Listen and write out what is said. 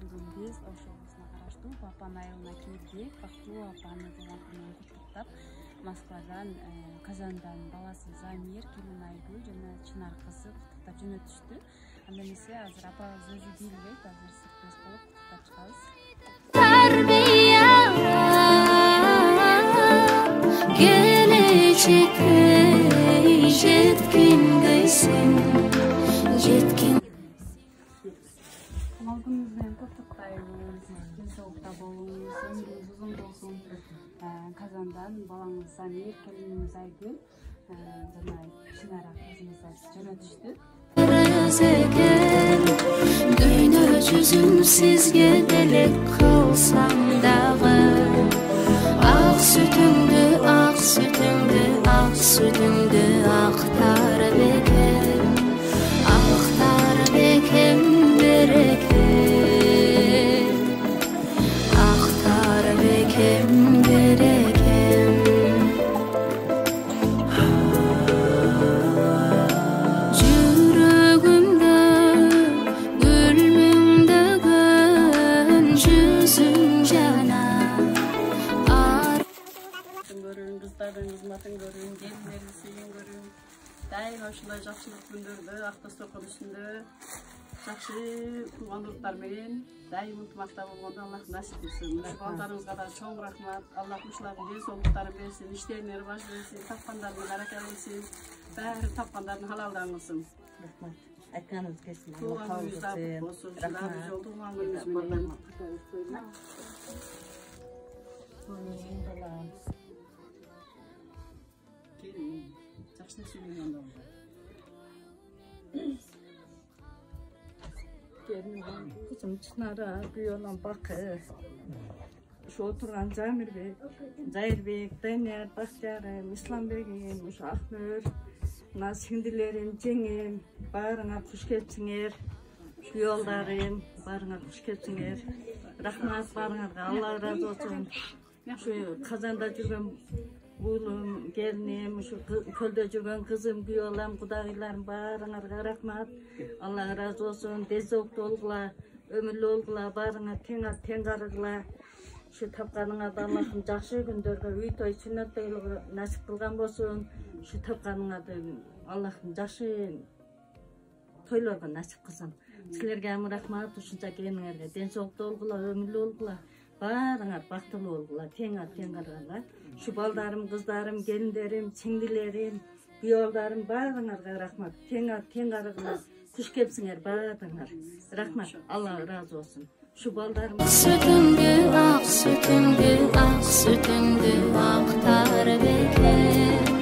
бүгүн биз Ош облусуна караштуу Папан айылына келдик. Бактылуу апаны туган күнү менен куттуктап, Москвадан, Казандан баласы Замир, келин Айгүл жана Чынар кызы куттуктап жөнөтүштү. Анда эмесе азыр апабыз өзү билбейт, азыр сюрприз болуп куттуктап чыгабыз. Туган күнүңүз менен куттуктайбыз. Ден соолукта болуңуз, өмүрүңүз узун болсун. Казандан балаңыз Замир, келиниңиз Айгүл жана Чынар кызыңыз жөнөтүштү. Дүйнө жүзүм сизге делек кылсам дагы, ак сүтүңдү актар бекем берекем, актар бекем берекем. Жүрөгүмдө гүлмүңдөгөн жүзүң жана көрүн, кыздардын кызматын көрүн, келиндерди сүйгөн көрүн. Дайыма ушундай жакшылык күндөрдө Актостокон үстүндө жакшы туугандуулуктар менен дайым ынтымакта болгонду Аллах насип этсин. Балдарыңызга да чоң рахмат. Аллах ушулардын ден соолуктарын берсин, иштерине ырбаш берсин, тапкандарын барака берсин, баары тапкандарын халалдан кылсын. Рахмат. Айтканыңыз келсин. Тууган күнүңүз да болсун. Жол тууган күнүңүз менен. Жакшы сөйлөгөн да. Келиним кызым Чынара, күйөөм Бакы, ушу отурган Замирбек, Жайырбек, Данияр, Бактиярым, Исламбегим, ушу Акмөр, мына сиңдилерим, жеңем, баарыңар куш келипсиңер. Күйөөдарым, баарыңар куш келипсиңер. Рахмат баарыңарга, Алла ыраазы болсун. Ушу Казанда жүргөн уулум, келиним, ушу көлдө жүргөн кызым, күйөөм, кудагыйларым баарыңарга рахмат. Алла ыраазы болсун. Ден соолуктуу болгула, өмүрлүү болгула, баарыңар тең карыгыла. Ушу тапканыңарды Аллахым жакшы күндөргө үй той сүннөт тойлорго насип кылган болсун. Ушу тапканыңарды Аллахым жакшы тойлорго насип кылсын. Силерге амы рахмат. Ушунча келиңерге ден соолуктуу болгула, өмүрлүү болгула. Баарыңар бактылуу болгула, тең карыгыла. Şu baldarım, kızlarım, gelinlerim, singdilerim, kuyovlarım, baadıңarga rahmat. Teң karıgılar, kuş kepsiңер baadıңar. Rahmat, Allah razı olsun. Şu baldarım. Sütüngü, ak sütüngü, aktar beke.